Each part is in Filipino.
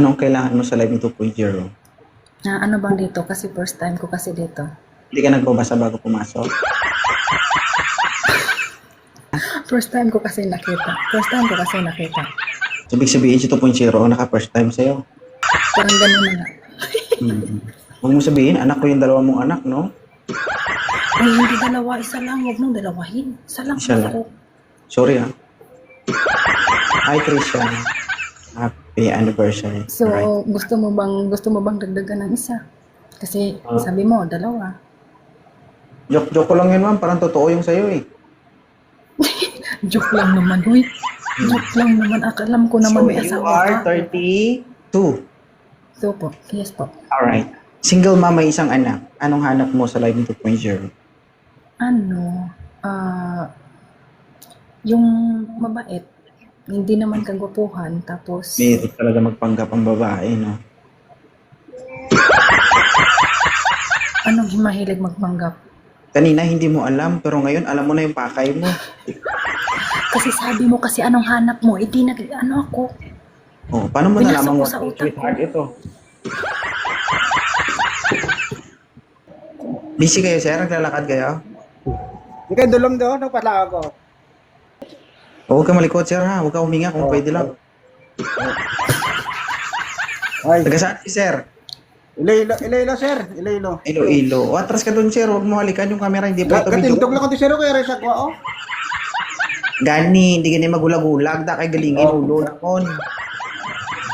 Anong kailangan mo sa Live 2.0? Ano bang dito? Kasi first time ko kasi dito. Hindi ka nagbabasa bago pumasok? First time ko kasi nakita. So, ibig sabihin si 2.0 ang naka-first time sa'yo. Parang ganun na nga. Huwag mo sabihin, anak ko yung dalawa mong anak, no? Ay, hindi dalawa. Isa lang. Huwag mong dalawahin. Isa lang Isa lang. ako. Sorry, Hi, Christian. Happy anniversary. So, Alright. gusto mo bang dagdagan ng isa? Kasi sabi mo, dalawa. Joke ko lang yun, ma'am. Parang totoo yung sa'yo, eh. Joke lang naman, huy. Joke lang naman. Alam ko naman So, may you asawa are ka. 32. So po, yes po. Alright. Single mom, may isang anak. Anong hanap mo sa Live 2.0? Yung mabait, hindi naman kagwapuhan, tapos May talaga magpanggap ang babae, no? anong mahilig magpanggap? Kanina hindi mo alam, pero ngayon alam mo na yung pakay mo. Kasi sabi mo kasi anong hanap mo, hindi ako. Oh, paano mo Pinasok nalaman ko mo sa utak ko. sweetheart ito? Busy kayo, sir? Naglalakad kayo? Ikaw dulong doon, nagpatla ako. Huwag ka malikot, sir, ha? Huwag ka huminga kung pwede lang. Ay, Taga saan si sir? Iloilo, sir. Iloilo. Iloilo. O, atras ka dun, sir. Huwag mo halikan yung camera. Hindi pa ito video. Katindog lang ko ti sir ko, kaya resak ko, oh. Gani, hindi gani magulag-ulag. Da kay galingin, ulo na kon.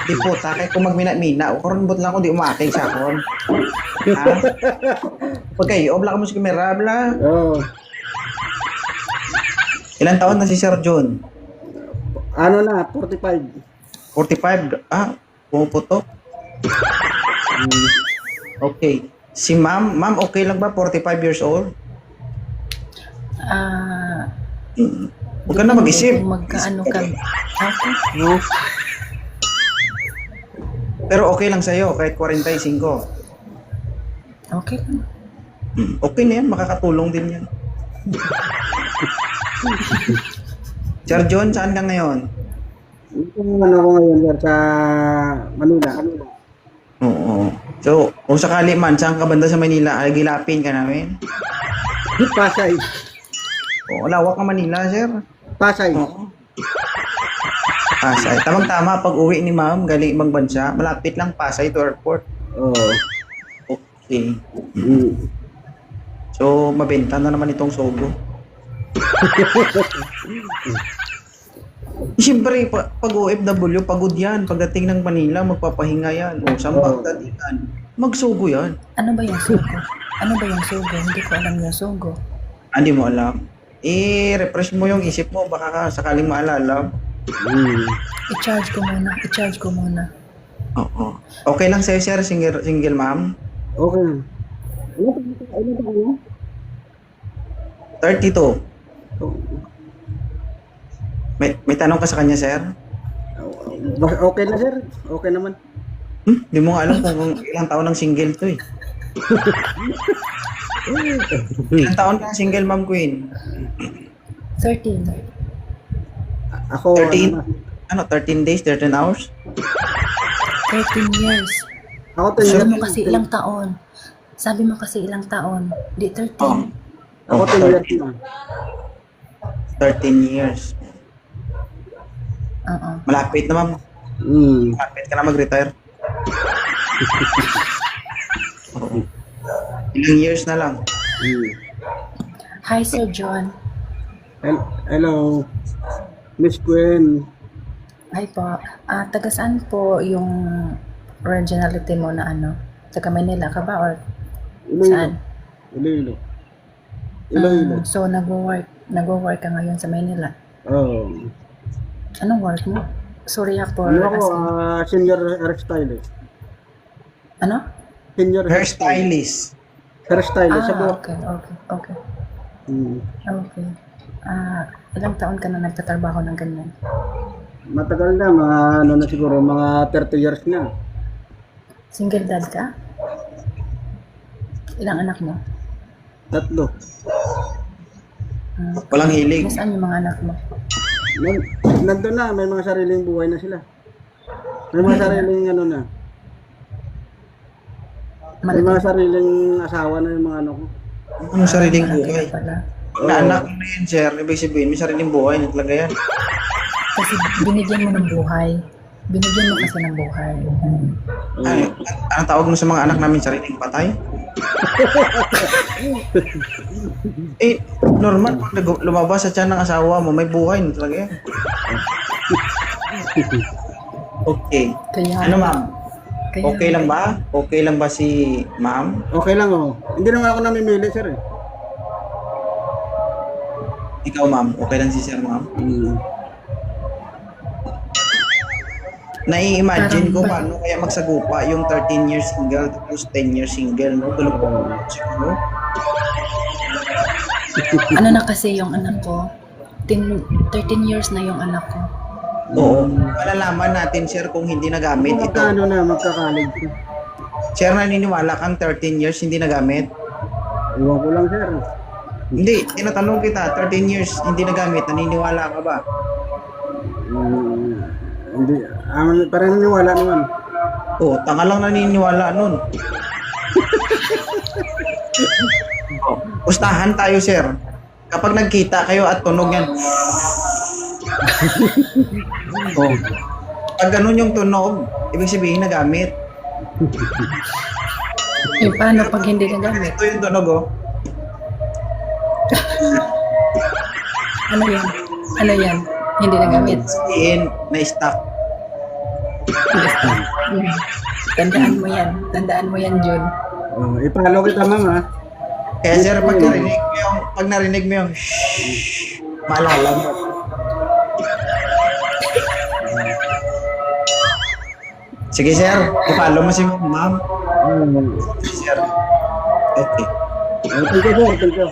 Di po, takay kung magmina-mina. O, karon bot lang ko, di umakay sa kon. Ha? Pag kayo, obla ka mo sa camera, bla. Oh. Ilan taon na si Sir John? Ano na, 45. 45? Ah, pumuputok. Okay. Si ma'am, okay lang ba? 45 years old? Huwag ka na mag-isip. Magkaano ka? Okay. Oh. Pero okay lang sa'yo, kahit 45. Okay lang. Okay na yan, makakatulong din yan. Sir John, saan ka ngayon? Ano ko ngayon, sir, sa Manila. Oo. So, kung sakali man, saan ka banda sa Manila, ay gilapin ka namin? Pasay. Oo, lawak ka Manila, sir. Pasay. Oo. Pasay. Tamang-tama, pag uwi ni ma'am, galing ibang bansa, malapit lang Pasay to airport. Oh. Okay. Mm. So, mabenta na naman itong Sogo. Siyempre, pag OFW, pagod yan. Pagdating ng Manila, magpapahinga yan. O, saan ba datikan? Magsugo yan. Ano ba yung sugo? Hindi ko alam yung sugo. Hindi mo alam. Refresh mo yung isip mo. Baka ka sakaling maalala. Mm. I-charge ko muna. Oo. Okay lang sa'yo, sir, single ma'am? Okay. Ano ba ano? 32. Oh. May tanong ka sa kanya, sir? Okay na, sir. Okay naman. Di mo nga alam kung ilang taon ng single to eh. Ilang taon ka single, Ma'am Queen? 13. Ako, 13? ano, 13 days, 13 hours? 13 years. ako Sabi 10 mo kasi ilang taon. Di 13. Oh. Ako 10 years na. 13 years. Oo. Malapit na, Ma'am. Malapit ka na mag-retire. Oo. Ilang years na lang. Hi, Sir John. Hello. Miss Gwen. Hi po. Taga saan po yung originality mo na ano? Taga Manila ka ba or saan? Iloilo. So, nag-work ka ngayon sa Manila. Oh. Anong work mo? Sorry for Ano ako, asking. senior hairstylist. Ano? Senior Hairstylist. hairstylist sa buhok. Okay. Hmm. Okay. Ilang taon ka na nagtatrabaho ng ganyan? Matagal na, mga ano na siguro, mga 30 years na. Single dad ka? Ilang anak mo? 3. Walang hilig. Nasaan yung mga anak mo? Nandun na, may mga sariling buhay na sila. May mga sariling ano na. May mga sariling asawa na yung mga ano ko. Ang sariling malaki buhay. na pala. Na anak mo na yan, sir. Ibig sabihin, may sariling buhay na talaga yan. Kasi binigyan mo ng buhay. Binigyan mo kasi ng buhay. Ay, anong tawag mo sa mga anak namin, sariling patay? Eh, normal, pag lumabas sa tiyan ng asawa mo, may buhay na talaga yan. Okay. Kaya, Ano, ma'am? kaya, Okay lang ba? Okay lang ba si ma'am? Okay lang oh. Hindi naman ako namimili sir eh. Ikaw, ma'am? Okay lang si sir, ma'am? Nai-imagine ko paano kaya magsagupa yung 13 years single tapos 10 years single, no? Tulog po siguro. ano na kasi yung anak ko, 13 years na yung anak ko. Oo. Malalaman natin, sir, kung hindi nagamit ito. Magkano na magkakalig. Sir, naniniwala kang 13 years hindi nagamit? Iwan ko lang sir. Hindi, tinatanong kita, 13 years hindi nagamit, naniniwala ka ba? Hindi. Parang naniwala naman. Oo, tanga lang naniniwala nun. Pustahan tayo, sir. Kapag nagkita kayo at tunog yan. Oh. Pag ganun yung tunog, ibig sabihin nagamit. Eh, paano pag hindi nagamit? Ito yung tunog, oh. Ano yan? Ano yan? Hindi nagamit. Sabihin, na-stuck. Tandaan mo yan. Tandaan mo yan, Jun. Ipalo kita ma'am ha. Kaya sir, pag narinig mo yung shhh, maalala mo. Sige sir, ipalo mo si ma'am. Sir. Okay. Thank you sir. Thank you.